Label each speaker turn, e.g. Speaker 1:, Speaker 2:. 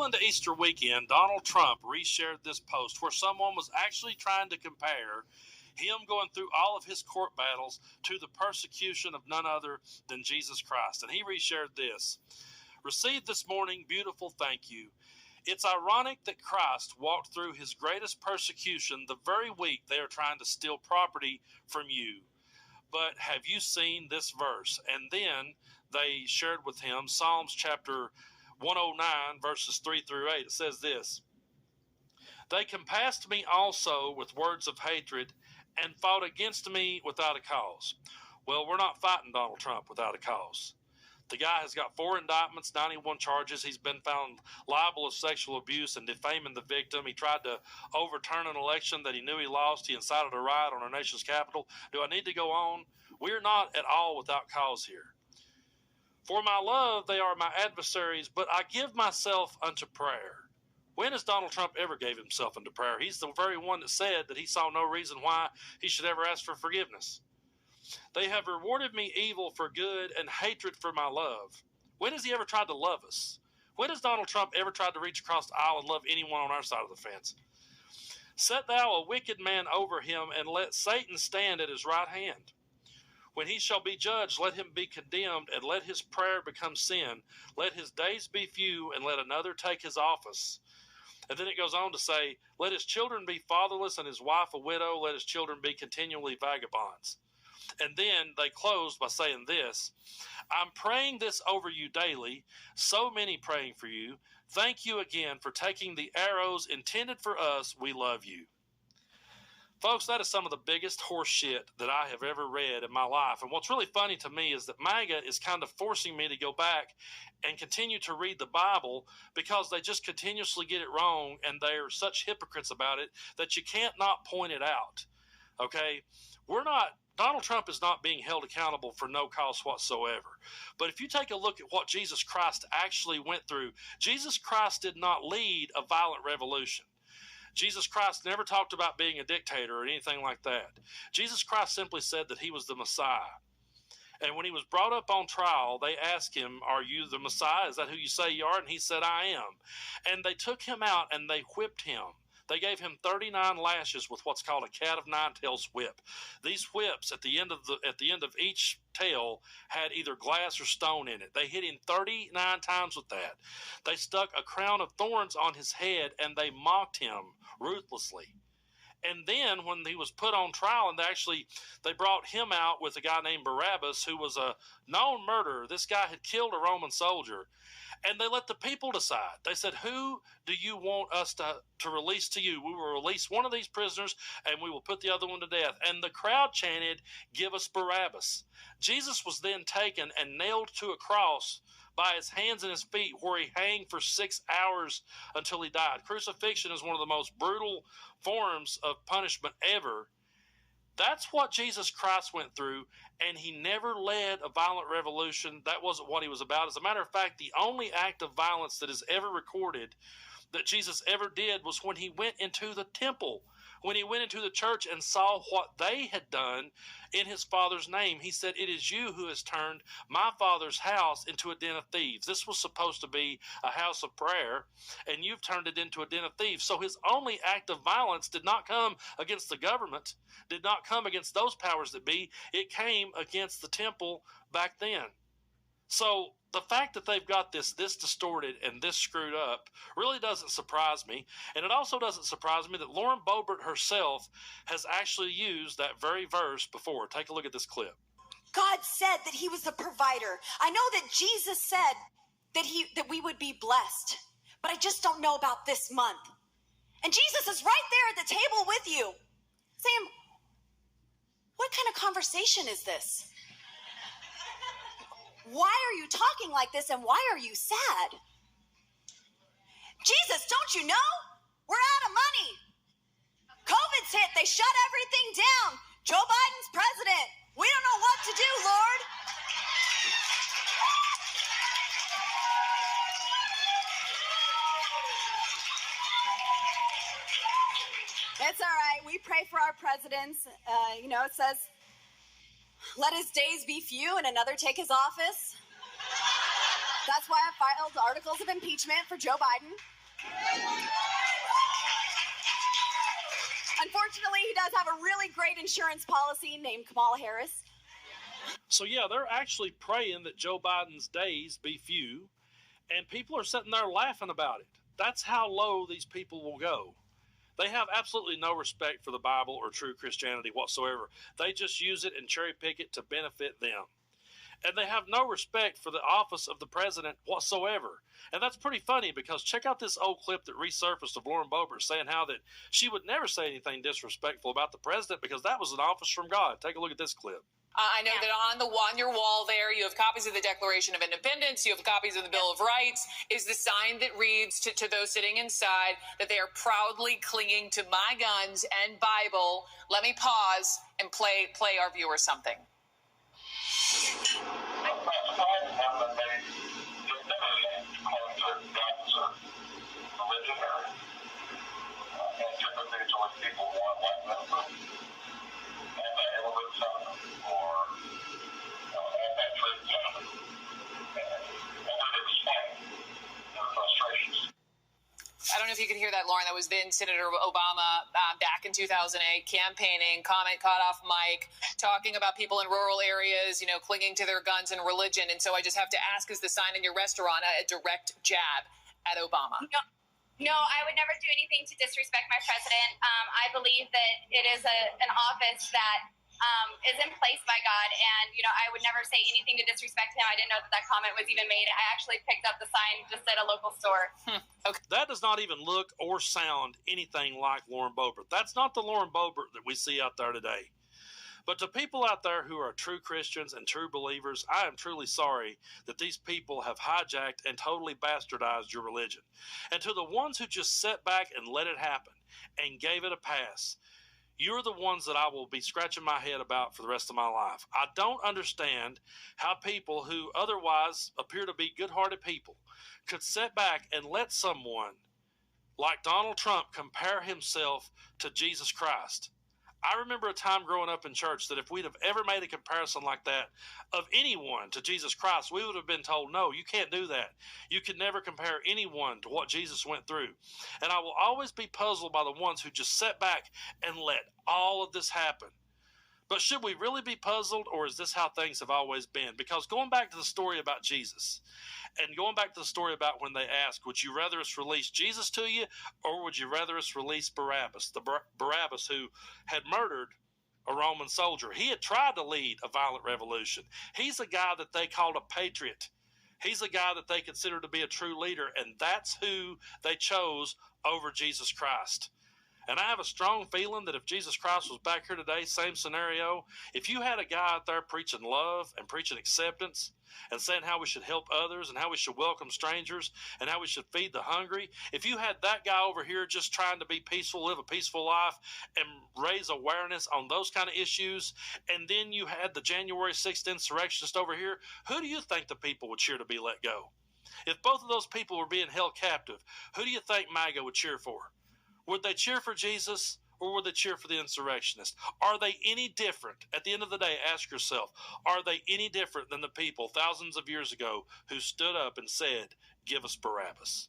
Speaker 1: into Easter weekend, Donald Trump reshared this post where someone was actually trying to compare him going through all of his court battles to the persecution of none other than Jesus Christ. And he reshared this. Received this morning, beautiful thank you. It's ironic that Christ walked through his greatest persecution the very week they are trying to steal property from you. But have you seen this verse? And then they shared with him Psalms chapter 109, verses 3 through 8. It says this. They compassed me also with words of hatred and fought against me without a cause. Well, we're not fighting Donald Trump without a cause. The guy has got 4 indictments, 91 charges. He's been found liable of sexual abuse and defaming the victim. He tried to overturn an election that he knew he lost. He incited a riot on our nation's capital. Do I need to go on? We're not at all without cause here. For my love, they are my adversaries, but I give myself unto prayer. When has Donald Trump ever gave himself unto prayer? He's the very one that said that he saw no reason why he should ever ask for forgiveness. They have rewarded me evil for good and hatred for my love. When has he ever tried to love us? When has Donald Trump ever tried to reach across the aisle and love anyone on our side of the fence? Set thou a wicked man over him, and let Satan stand at his right hand. When he shall be judged, let him be condemned, and let his prayer become sin. Let his days be few, and let another take his office. And then it goes on to say, let his children be fatherless and his wife a widow. Let his children be continually vagabonds. And then they closed by saying this, I'm praying this over you daily, so many praying for you. Thank you again for taking the arrows intended for us. We love you. Folks, that is some of the biggest horse shit that I have ever read in my life. And what's really funny to me is that MAGA is kind of forcing me to go back and continue to read the Bible because they just continuously get it wrong, and they're such hypocrites about it that you can't not point it out. Okay? Donald Trump is not being held accountable for no cause whatsoever. But if you take a look at what Jesus Christ actually went through, Jesus Christ did not lead a violent revolution. Jesus Christ never talked about being a dictator or anything like that. Jesus Christ simply said that he was the Messiah. And when he was brought up on trial, they asked him, are you the Messiah? Is that who you say you are? And he said, I am. And they took him out and they whipped him. They gave him 39 lashes with what's called a cat of nine tails whip. These whips at the end of each tail had either glass or stone in it. They hit him 39 times with that. They stuck a crown of thorns on his head and they mocked him ruthlessly. And then when he was put on trial, and they brought him out with a guy named Barabbas, who was a known murderer. This guy had killed a Roman soldier. And they let the people decide. They said, who do you want us to release to you? We will release one of these prisoners and we will put the other one to death. And the crowd chanted, give us Barabbas. Jesus was then taken and nailed to a cross by his hands and his feet, where he hung for 6 hours until he died. Crucifixion is one of the most brutal forms of punishment ever. That's what Jesus Christ went through, and he never led a violent revolution. That wasn't what he was about. As a matter of fact, the only act of violence that is ever recorded that Jesus ever did was when he went into the temple, when he went into the church and saw what they had done in his Father's name. He said, it is you who has turned my Father's house into a den of thieves. This was supposed to be a house of prayer, and you've turned it into a den of thieves. So his only act of violence did not come against the government, did not come against those powers that be. It came against the temple back then. So the fact that they've got this distorted and this screwed up really doesn't surprise me. And it also doesn't surprise me that Lauren Boebert herself has actually used that very verse before. Take a look at this clip.
Speaker 2: God said that he was the provider. I know that Jesus said that we would be blessed, but I just don't know about this month. And Jesus is right there at the table with you. Sam, what kind of conversation is this? Why are you talking like this, and why are you sad? Jesus, don't you know? We're out of money. COVID's hit. They shut everything down. Joe Biden's president. We don't know what to do, Lord. It's all right. We pray for our presidents. It says, let his days be few and another take his office. That's why I filed articles of impeachment for Joe Biden. Unfortunately, he does have a really great insurance policy named Kamala Harris.
Speaker 1: So, yeah, they're actually praying that Joe Biden's days be few, and people are sitting there laughing about it. That's how low these people will go. They have absolutely no respect for the Bible or true Christianity whatsoever. They just use it and cherry pick it to benefit them. And they have no respect for the office of the president whatsoever. And that's pretty funny, because check out this old clip that resurfaced of Lauren Boebert saying how that she would never say anything disrespectful about the president because that was an office from God. Take a look at this clip.
Speaker 3: I know that on your wall there, you have copies of the Declaration of Independence, you have copies of the Bill of Rights. Is the sign that reads to those sitting inside that they are proudly clinging to my guns and Bible? Let me pause and play our viewers something. I don't know if you could hear that, Lauren. That was then Senator Obama back in 2008 campaigning, comment caught off mic, talking about people in rural areas, clinging to their guns and religion. And so I just have to ask, is the sign in your restaurant a direct jab at Obama?
Speaker 4: No, I would never do anything to disrespect my president. I believe that it is an office that is in place by God, and I would never say anything to disrespect him. I didn't know that comment was even made. I actually picked up the sign just at a local store.
Speaker 1: Okay. That does not even look or sound anything like Lauren Boebert. That's not the Lauren Boebert that we see out there today. But to people out there who are true Christians and true believers, I am truly sorry that these people have hijacked and totally bastardized your religion. And to the ones who just sat back and let it happen and gave it a pass, you're the ones that I will be scratching my head about for the rest of my life. I don't understand how people who otherwise appear to be good-hearted people could sit back and let someone like Donald Trump compare himself to Jesus Christ. I remember a time growing up in church that if we'd have ever made a comparison like that of anyone to Jesus Christ, we would have been told, no, you can't do that. You can never compare anyone to what Jesus went through. And I will always be puzzled by the ones who just sat back and let all of this happen. But should we really be puzzled, or is this how things have always been? Because going back to the story about Jesus, and going back to the story about when they asked, would you rather us release Jesus to you, or would you rather us release Barabbas, the Barabbas who had murdered a Roman soldier? He had tried to lead a violent revolution. He's a guy that they called a patriot. He's a guy that they considered to be a true leader, and that's who they chose over Jesus Christ. And I have a strong feeling that if Jesus Christ was back here today, same scenario, if you had a guy out there preaching love and preaching acceptance and saying how we should help others and how we should welcome strangers and how we should feed the hungry, if you had that guy over here just trying to be peaceful, live a peaceful life, and raise awareness on those kind of issues, and then you had the January 6th insurrectionist over here, who do you think the people would cheer to be let go? If both of those people were being held captive, who do you think MAGA would cheer for? Would they cheer for Jesus, or would they cheer for the insurrectionist? Are they any different? At the end of the day, ask yourself, are they any different than the people thousands of years ago who stood up and said, give us Barabbas?